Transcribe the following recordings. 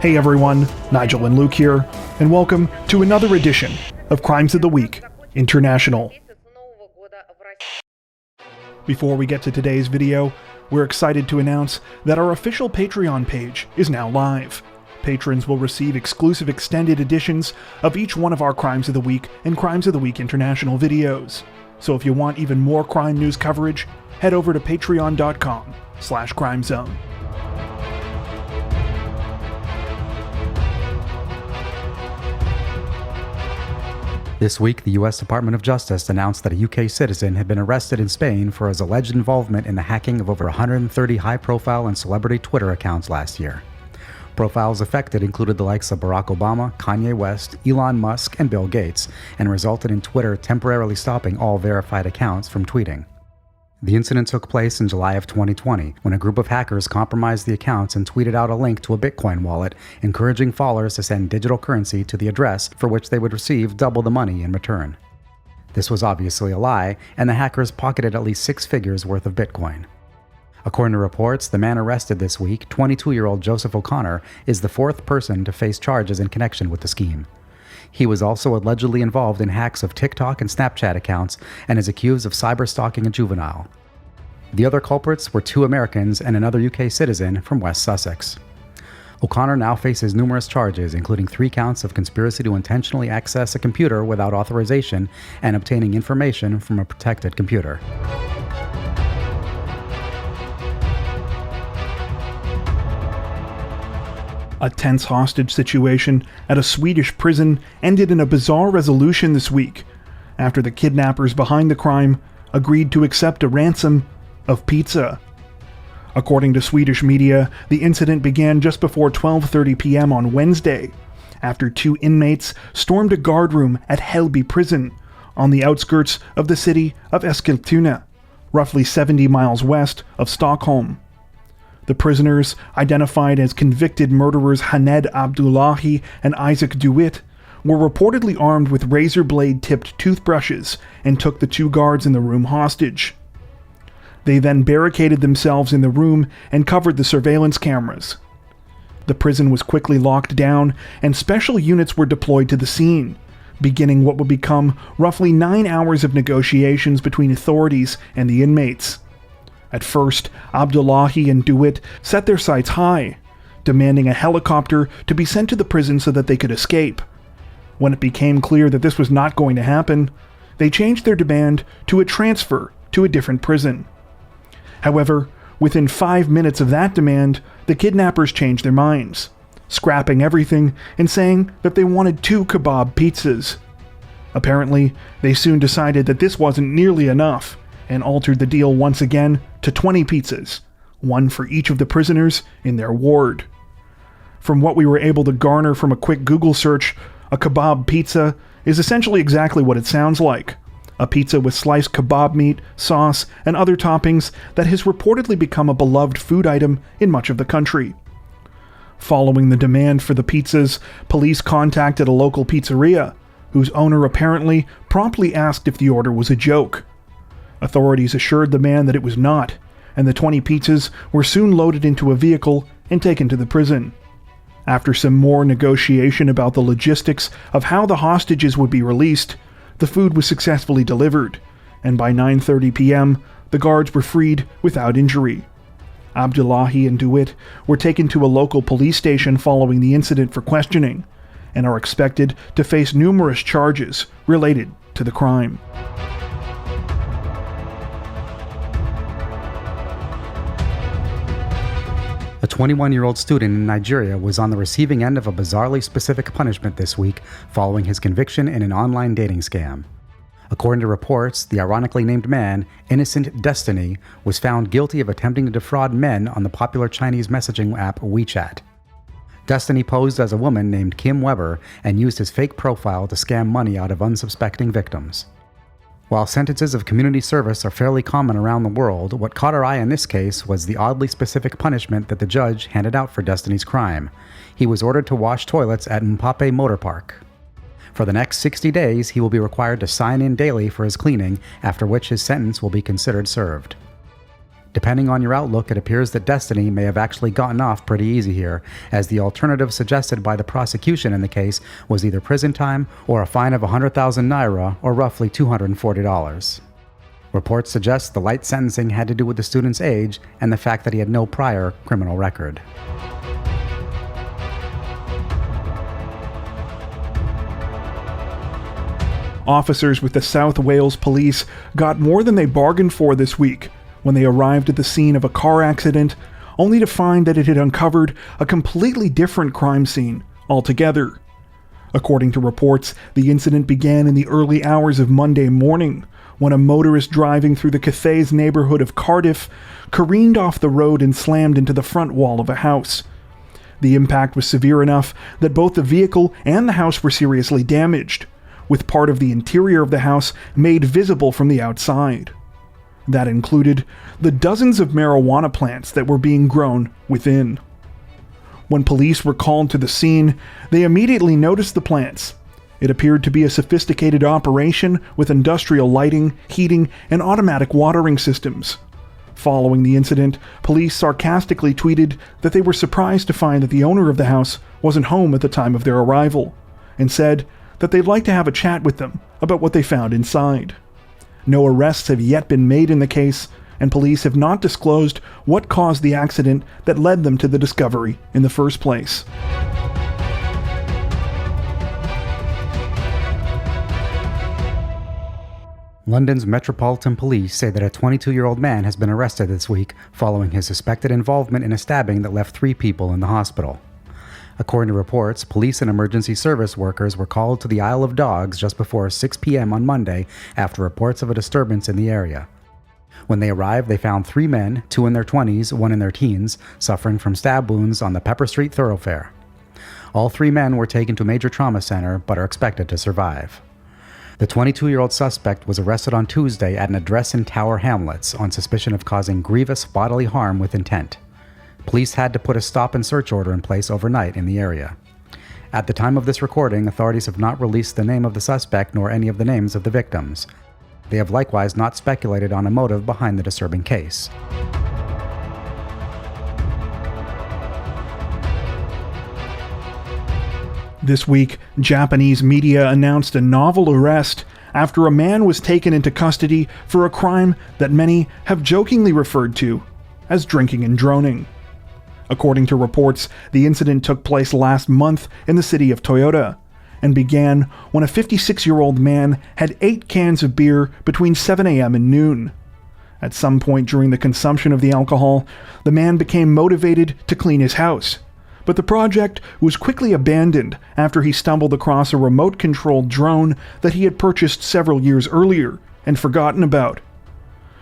Hey everyone, Nigel and Luke here, and welcome to another edition of Crimes of the Week International. Before we get to today's video, we're excited to announce that our official Patreon page is now live. Patrons will receive exclusive extended editions of each one of our Crimes of the Week and Crimes of the Week International videos. So if you want even more crime news coverage, head over to patreon.com/crimezone. This week, the U.S. Department of Justice announced that a UK citizen had been arrested in Spain for his alleged involvement in the hacking of over 130 high-profile and celebrity Twitter accounts last year. Profiles affected included the likes of Barack Obama, Kanye West, Elon Musk, and Bill Gates, and resulted in Twitter temporarily stopping all verified accounts from tweeting. The incident took place in July of 2020, when a group of hackers compromised the accounts and tweeted out a link to a Bitcoin wallet, encouraging followers to send digital currency to the address for which they would receive double the money in return. This was obviously a lie, and the hackers pocketed at least 6 figures worth of Bitcoin. According to reports, the man arrested this week, 22-year-old Joseph O'Connor, is the 4th person to face charges in connection with the scheme. He was also allegedly involved in hacks of TikTok and Snapchat accounts and is accused of cyber-stalking a juvenile. The other culprits were 2 Americans and another UK citizen from West Sussex. O'Connor now faces numerous charges, including 3 counts of conspiracy to intentionally access a computer without authorization and obtaining information from a protected computer. A tense hostage situation at a Swedish prison ended in a bizarre resolution this week, after the kidnappers behind the crime agreed to accept a ransom of pizza. According to Swedish media, the incident began just before 12:30 p.m. on Wednesday, after 2 inmates stormed a guard room at Hällby prison on the outskirts of the city of Eskilstuna, roughly 70 miles west of Stockholm. The prisoners, identified as convicted murderers Haned Abdullahi and Isaac DeWitt, were reportedly armed with razor blade-tipped toothbrushes and took the 2 guards in the room hostage. They then barricaded themselves in the room and covered the surveillance cameras. The prison was quickly locked down and special units were deployed to the scene, beginning what would become roughly 9 hours of negotiations between authorities and the inmates. At first, Abdullahi and DeWitt set their sights high, demanding a helicopter to be sent to the prison so that they could escape. When it became clear that this was not going to happen, they changed their demand to a transfer to a different prison. However, within 5 minutes of that demand, the kidnappers changed their minds, scrapping everything and saying that they wanted 2 kebab pizzas. Apparently, they soon decided that this wasn't nearly enough, and altered the deal once again to 20 pizzas, 1 for each of the prisoners in their ward. From what we were able to garner from a quick Google search, a kebab pizza is essentially exactly what it sounds like. A pizza with sliced kebab meat, sauce, and other toppings that has reportedly become a beloved food item in much of the country. Following the demand for the pizzas, police contacted a local pizzeria, whose owner apparently promptly asked if the order was a joke. Authorities assured the man that it was not, and the 20 pizzas were soon loaded into a vehicle and taken to the prison. After some more negotiation about the logistics of how the hostages would be released, the food was successfully delivered, and by 9:30 p.m., the guards were freed without injury. Abdullahi and DeWitt were taken to a local police station following the incident for questioning, and are expected to face numerous charges related to the crime. A 21-year-old student in Nigeria was on the receiving end of a bizarrely specific punishment this week following his conviction in an online dating scam. According to reports, the ironically named man, Innocent Destiny, was found guilty of attempting to defraud men on the popular Chinese messaging app WeChat. Destiny posed as a woman named Kim Weber and used his fake profile to scam money out of unsuspecting victims. While sentences of community service are fairly common around the world, what caught our eye in this case was the oddly specific punishment that the judge handed out for Destiny's crime. He was ordered to wash toilets at Mpape Motor Park. For the next 60 days, he will be required to sign in daily for his cleaning, after which his sentence will be considered served. Depending on your outlook, it appears that destiny may have actually gotten off pretty easy here, as the alternative suggested by the prosecution in the case was either prison time or a fine of 100,000 naira, or roughly $240. Reports suggest the light sentencing had to do with the student's age and the fact that he had no prior criminal record. Officers with the South Wales Police got more than they bargained for this week when they arrived at the scene of a car accident, only to find that it had uncovered a completely different crime scene altogether. According to reports, the incident began in the early hours of Monday morning, when a motorist driving through the Cathays neighborhood of Cardiff careened off the road and slammed into the front wall of a house. The impact was severe enough that both the vehicle and the house were seriously damaged, with part of the interior of the house made visible from the outside. That included the dozens of marijuana plants that were being grown within. When police were called to the scene, they immediately noticed the plants. It appeared to be a sophisticated operation with industrial lighting, heating, and automatic watering systems. Following the incident, police sarcastically tweeted that they were surprised to find that the owner of the house wasn't home at the time of their arrival, and said that they'd like to have a chat with them about what they found inside. No arrests have yet been made in the case, and police have not disclosed what caused the accident that led them to the discovery in the first place. London's Metropolitan Police say that a 22-year-old man has been arrested this week following his suspected involvement in a stabbing that left 3 people in the hospital. According to reports, police and emergency service workers were called to the Isle of Dogs just before 6 p.m. on Monday after reports of a disturbance in the area. When they arrived, they found 3 men, 2 in their 20s, 1 in their teens, suffering from stab wounds on the Pepper Street thoroughfare. All 3 men were taken to a major trauma center but are expected to survive. The 22-year-old suspect was arrested on Tuesday at an address in Tower Hamlets on suspicion of causing grievous bodily harm with intent. Police had to put a stop and search order in place overnight in the area. At the time of this recording, authorities have not released the name of the suspect nor any of the names of the victims. They have likewise not speculated on a motive behind the disturbing case. This week, Japanese media announced a novel arrest after a man was taken into custody for a crime that many have jokingly referred to as drinking and droning. According to reports, the incident took place last month in the city of Toyota and began when a 56-year-old man had 8 cans of beer between 7 a.m. and noon. At some point during the consumption of the alcohol, the man became motivated to clean his house, but the project was quickly abandoned after he stumbled across a remote-controlled drone that he had purchased several years earlier and forgotten about.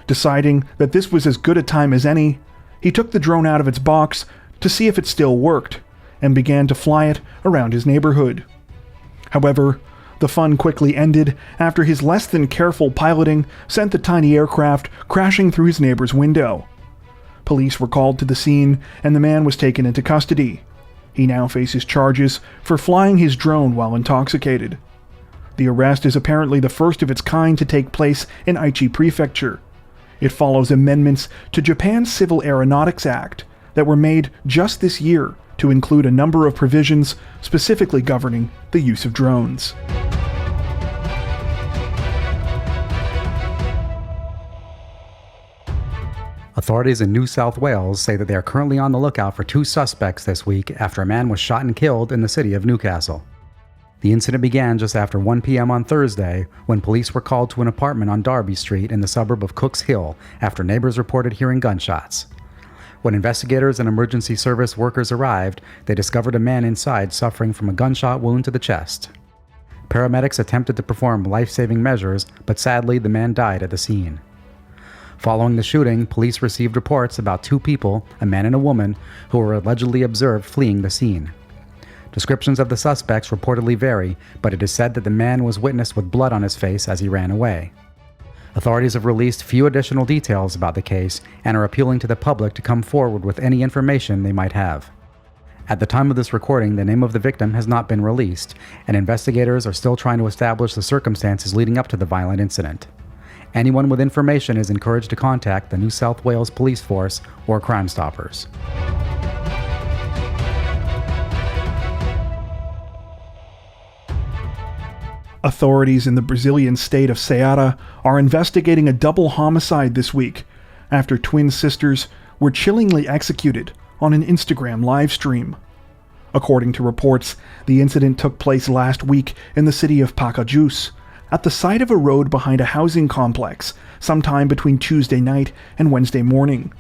Deciding that this was as good a time as any, he took the drone out of its box to see if it still worked, and began to fly it around his neighborhood. However, the fun quickly ended after his less than careful piloting sent the tiny aircraft crashing through his neighbor's window. Police were called to the scene, and the man was taken into custody. He now faces charges for flying his drone while intoxicated. The arrest is apparently the first of its kind to take place in Aichi Prefecture. It follows amendments to Japan's Civil Aeronautics Act that were made just this year to include a number of provisions specifically governing the use of drones. Authorities in New South Wales say that they are currently on the lookout for 2 suspects this week after a man was shot and killed in the city of Newcastle. The incident began just after 1 p.m. on Thursday when police were called to an apartment on Darby Street in the suburb of Cooks Hill after neighbors reported hearing gunshots. When investigators and emergency service workers arrived, they discovered a man inside suffering from a gunshot wound to the chest. Paramedics attempted to perform life-saving measures, but sadly the man died at the scene. Following the shooting, police received reports about 2 people, a man and a woman, who were allegedly observed fleeing the scene. Descriptions of the suspects reportedly vary, but it is said that the man was witnessed with blood on his face as he ran away. Authorities have released few additional details about the case and are appealing to the public to come forward with any information they might have. At the time of this recording, the name of the victim has not been released, and investigators are still trying to establish the circumstances leading up to the violent incident. Anyone with information is encouraged to contact the New South Wales Police Force or Crime Stoppers. Authorities in the Brazilian state of Ceará are investigating a double homicide this week after twin sisters were chillingly executed on an Instagram live stream. According to reports, the incident took place last week in the city of Pacajus, at the side of a road behind a housing complex, sometime between Tuesday night and Wednesday morning.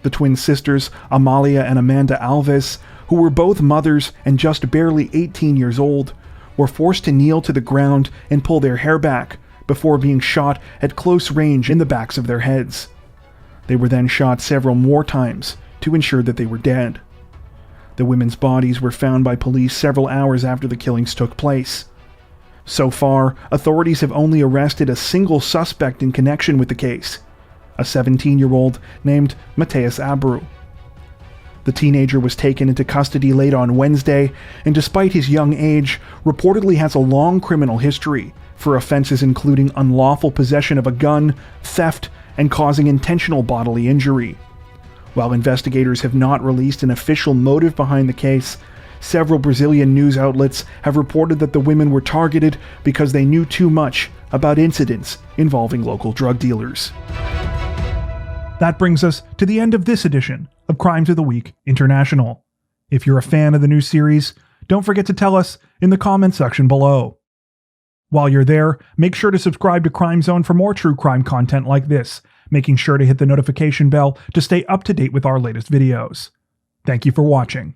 The twin sisters, Amalia and Amanda Alves, who were both mothers and just barely 18 years old, were forced to kneel to the ground and pull their hair back before being shot at close range in the backs of their heads. They were then shot several more times to ensure that they were dead. The women's bodies were found by police several hours after the killings took place. So far, authorities have only arrested a single suspect in connection with the case, a 17-year-old named Mateus Abreu. The teenager was taken into custody late on Wednesday, and despite his young age, reportedly has a long criminal history for offenses including unlawful possession of a gun, theft, and causing intentional bodily injury. While investigators have not released an official motive behind the case, several Brazilian news outlets have reported that the women were targeted because they knew too much about incidents involving local drug dealers. That brings us to the end of this edition of Crimes of the Week International. If you're a fan of the new series, don't forget to tell us in the comment section below. While you're there, make sure to subscribe to Crime Zone for more true crime content like this, making sure to hit the notification bell to stay up to date with our latest videos. Thank you for watching.